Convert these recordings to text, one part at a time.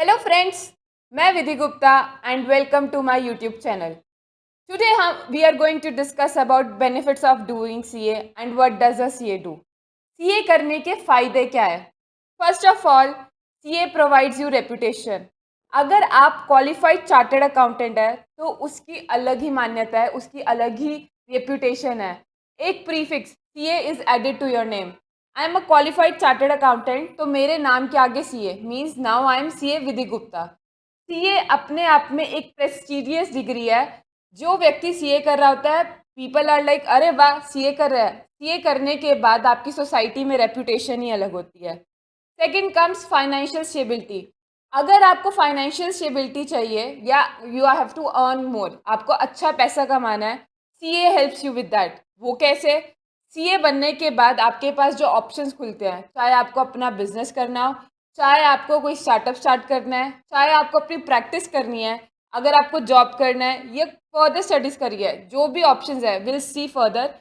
Hello friends, मैं Vidhi Gupta and welcome to my YouTube channel. Today हम we are going to discuss about benefits of doing CA and what does a CA do. CA करने के फायदे क्या है? First of all, CA provides you reputation. अगर आप qualified chartered accountant है तो उसकी अलग ही मान्यता है, उसकी अलग ही रेपुटेशन है। एक prefix CA is added to your name. I am a qualified chartered accountant, तो मेरे नाम के आगे CA means now I am CA Vidhi Gupta. CA अपने आप में एक प्रेस्टिजियस डिग्री है। जो व्यक्ति सीए कर रहा होता है, पीपल आर लाइक अरे वाह सीए कर रहा है। सीए करने के बाद आपकी सोसाइटी में रेपुटेशन ही अलग होती है। Second comes financial stability. अगर आपको फाइनेंशियल स्टेबिलिटी चाहिए या you have to earn more, आपको अच्छा पैसा कमाना है, CA helps you with that. वो कैसे? सीए बनने के बाद आपके पास जो ऑप्शंस खुलते हैं, चाहे आपको अपना बिजनेस करना हो, चाहे आपको कोई स्टार्टअप स्टार्ट करना है, चाहे आपको अपनी प्रैक्टिस करनी है, अगर आपको जॉब करना है या फर्दर स्टडीज करिए है, जो भी ऑप्शंस है विल सी फर्दर।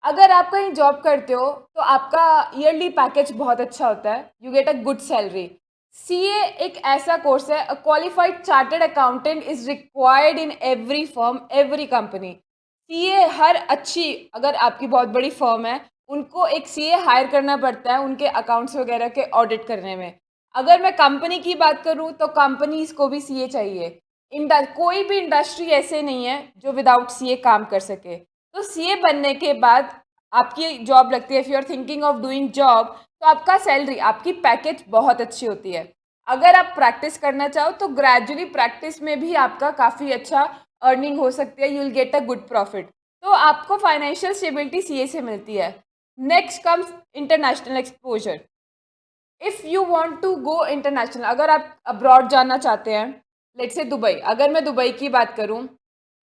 अगर आप कहीं जॉब करते हो तो आपका ईयरली पैकेज बहुत अच्छा होता है, you get a good salary. CA एक ऐसा कोर्स है, a qualified chartered accountant is required in every firm, every company. CA हर अच्छी, अगर आपकी बहुत बड़ी फर्म है, उनको एक सीए हायर करना पड़ता है उनके अकाउंट्स वगैरह के ऑडिट करने में। अगर मैं कंपनी की बात करूं तो कंपनीज को भी सीए चाहिए। कोई भी इंडस्ट्री ऐसे नहीं है जो विदाउट सीए काम कर सके। तो सीए बनने के बाद आपकी जॉब लगती है, if you are thinking of doing job, तो आपका सैलरी, आपकी पैकेज बहुत अच्छी होती है। अगर आप प्रैक्टिस करना चाहो तो ग्रेजुअली प्रैक्टिस में भी आपका काफ़ी अच्छा अर्निंग हो सकती है, you will get a good profit. तो आपको फाइनेंशियल स्टेबिलिटी सीए से मिलती है। Next comes international exposure. If you want to go international, अगर आप अब्रॉड जाना चाहते हैं, लेट्स से दुबई, अगर मैं दुबई की बात करूं,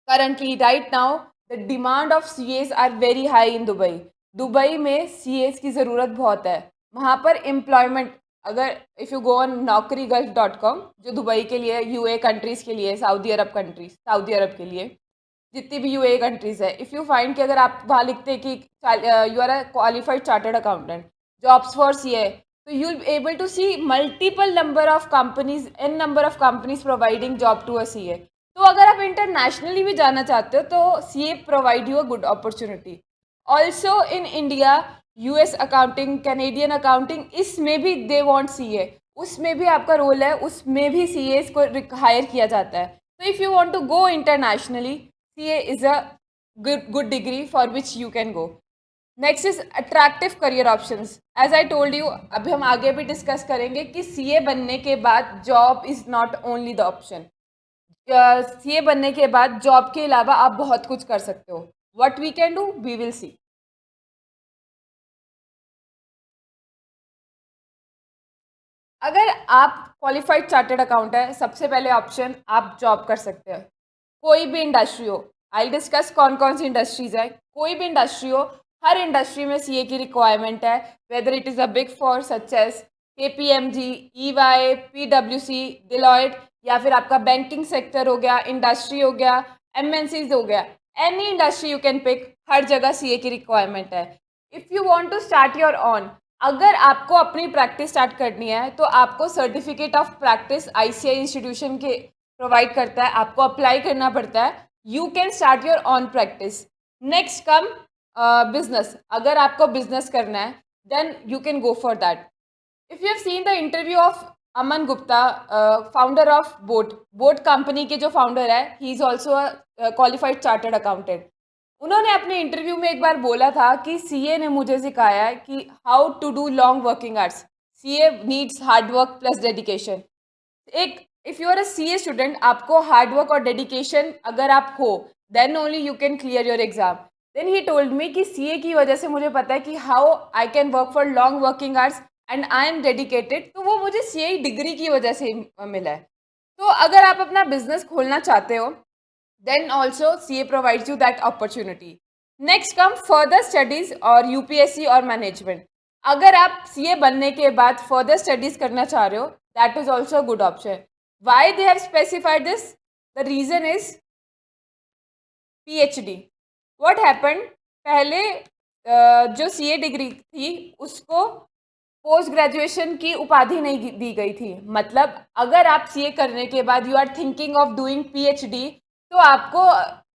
currently right now the demand of CS are very high in Dubai. Dubai में सीएस की ज़रूरत बहुत है। वहाँ पर एम्प्लॉयमेंट, अगर if you go on naukri.gulf.com, जो दुबई के लिए, यूए कंट्रीज़ के लिए, Saudi Arab countries, Saudi Arab के लिए जितनी भी यूए कंट्रीज़ है, इफ़ यू फाइंड कि अगर आप वहाँ लिखते हैं कि you are a qualified chartered accountant, jobs for CA, तो you will able to see multiple number of companies, an number of companies providing job to a CA. तो अगर आप इंटरनेशनली भी जाना चाहते हो तो CA provide you a good opportunity. Also in India, US accounting, Canadian accounting, इसमें भी दे वांट सीए, उसमें भी आपका रोल है, उसमें भी सीए को हायर किया जाता है। तो if you want to go internationally, CA is a good degree for which you can go. Next is attractive career options. As I told you, अभी हम आगे भी डिस्कस करेंगे कि सीए बनने के बाद job is not only the option. CA बनने के बाद जॉब के अलावा आप बहुत कुछ कर सकते हो। What we can do, we will see. अगर आप क्वालिफाइड चार्टर्ड अकाउंट है, सबसे पहले ऑप्शन आप जॉब कर सकते हैं। कोई भी इंडस्ट्री हो, आई डिस्कस कौन कौन सी इंडस्ट्रीज है। कोई भी इंडस्ट्री हो, हर इंडस्ट्री में सीए की रिक्वायरमेंट है, whether it is a big four such as KPMG, EY, पीडब्ल्यूसी, डिलॉयट, या फिर आपका बैंकिंग सेक्टर हो गया, इंडस्ट्री हो गया, एमएनसीज हो गया, any industry you can pick, हर जगह सीए की रिक्वायरमेंट है। If you want to start your own, अगर आपको अपनी प्रैक्टिस स्टार्ट करनी है तो आपको certificate of practice ICAI institution के प्रोवाइड करता है, आपको अप्लाई करना पड़ता है। You can start your own practice. Next come business. अगर आपको बिजनेस करना है then you can go for that. If you have seen the interview of Aman Gupta, founder of boat, boat company के जो फाउंडर है, he is also a qualified chartered accountant. उन्होंने अपने interview में एक बार बोला था कि सीए ने मुझे सिखाया है कि how to do long working hours. CA needs hard work plus dedication. एक, if you are a CA student, आपको हार्ड वर्क और डेडिकेशन अगर आप हो, then only you can clear your exam. Then he told me कि CA की वजह से मुझे पता है कि how I can work for long working hours and I am dedicated, तो वो मुझे सीए डिग्री की वजह से मिला है। तो अगर आप अपना बिजनेस खोलना चाहते हो, then also CA provides you that opportunity. Next come further studies और यूपीएससी और मैनेजमेंट। अगर आप सीए बनने के बाद फर्दर स्टडीज करना चाह रहे हो, that is also a good option. Why they have specified this? The reason is PhD. What happened, पहले जो सीए डिग्री थी उसको पोस्ट ग्रेजुएशन की उपाधि नहीं दी गई थी। मतलब अगर आप सीए करने के बाद you are thinking of doing PhD, तो आपको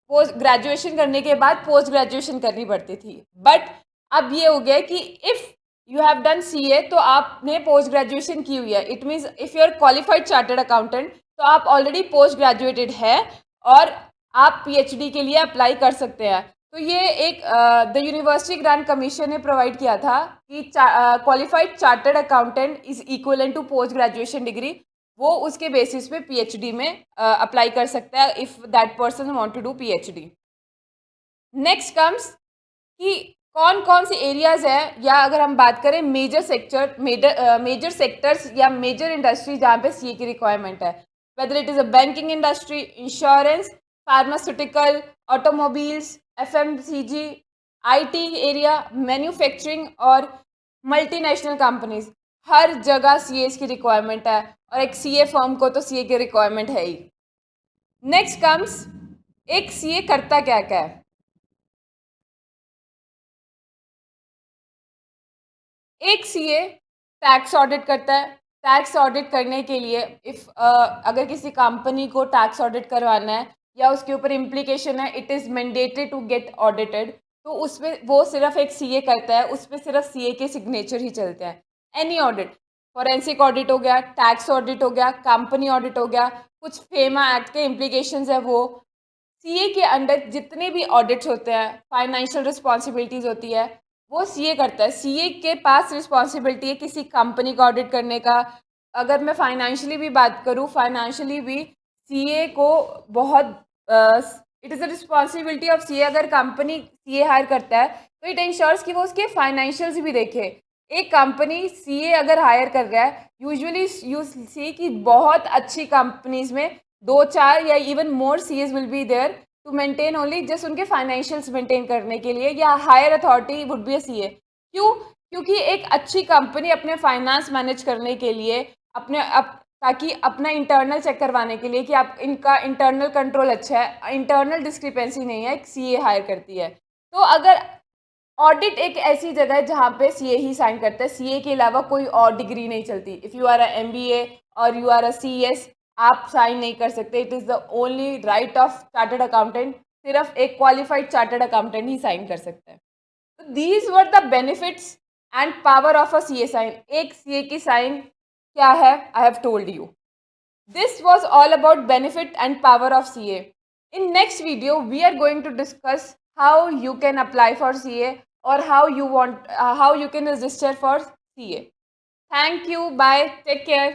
पोस्ट ग्रेजुएशन करने के बाद पोस्ट ग्रेजुएशन करनी पड़ती थी। बट अब ये हो गया कि if you have done CA तो आपने पोस्ट ग्रेजुएशन की हुई है। It means if you are qualified chartered accountant, तो आप ऑलरेडी पोस्ट ग्रेजुएटेड है और आप पीएचडी के लिए अप्लाई कर सकते हैं। तो ये एक द यूनिवर्सिटी ग्रांट कमीशन ने प्रोवाइड किया था कि qualified chartered accountant is equivalent to post graduation degree. वो उसके बेसिस पे पीएचडी में अप्लाई कर सकता है if that person want to do PhD. Next comes कि कौन कौन से एरियाज हैं, या अगर हम बात करें मेजर सेक्टर्स या मेजर इंडस्ट्री जहाँ पे सीए की रिक्वायरमेंट है, whether it is a banking industry, insurance, pharmaceutical, automobiles, FMCG, IT area, manufacturing और मल्टीनेशनल कंपनीज, हर जगह सीएस की रिक्वायरमेंट है और एक सीए फर्म को तो सीए की रिक्वायरमेंट है ही। नेक्स्ट कम्स एक सीए करता क्या क्या है। एक सीए टैक्स ऑडिट करता है। टैक्स ऑडिट करने के लिए अगर किसी कंपनी को टैक्स ऑडिट करवाना है या उसके ऊपर इम्प्लीकेशन है, it is mandatory to get audited, तो उसमें वो सिर्फ एक सीए करता है, उसपे सिर्फ सीए के सिग्नेचर ही चलते हैं। एनी ऑडिट, फॉरेंसिक ऑडिट हो गया, टैक्स ऑडिट हो गया, कंपनी ऑडिट हो गया, कुछ फेमा एक्ट के इम्प्लीकेशंस है वो, सीए के अंडर जितने भी ऑडिट्स होते हैं, फाइनेंशियल रिस्पॉन्सिबिलिटीज़ होती है, वो सीए करता है। सीए के पास रिस्पॉन्सिबिलिटी है किसी कंपनी का ऑडिट करने का। अगर मैं फाइनेंशियली भी बात करूँ, फाइनेंशियली भी सीए को बहुत it is a responsibility of CA. अगर कंपनी सीए हायर करता है तो इट इंश्योर्स कि वो उसके फाइनेंशियल्स भी देखे। एक कंपनी सीए अगर हायर कर रहा है, यूजुअली यू सी कि बहुत अच्छी कंपनीज में 2-4 या even more CS will be there to maintain only just उनके फाइनेंशियल्स मेंटेन करने के लिए, या higher authority would be a CA. क्यों? क्योंकि एक अच्छी कंपनी अपने फाइनेंस मैनेज करने के लिए, ताकि अपना इंटरनल चेक करवाने के लिए कि आप इनका इंटरनल कंट्रोल अच्छा है, इंटरनल डिस्क्रिपेंसी नहीं है, एक सीए हायर करती है। तो अगर ऑडिट एक ऐसी जगह है जहाँ पे सीए ही साइन करता है, सीए के अलावा कोई और डिग्री नहीं चलती। If you are a MBA और यू आर अ सीएस, आप साइन नहीं कर सकते। It is the only right of chartered accountant, सिर्फ एक क्वालिफाइड चार्टर्ड अकाउंटेंट ही साइन कर सकता है। तो these were the benefits and power of a CA sign. एक सीए की साइन क्या है, I have told you. This was all about benefit and power of CA. In next video, we are going to discuss how you can apply for CA or how you can register for CA. Thank you. Bye. Take care.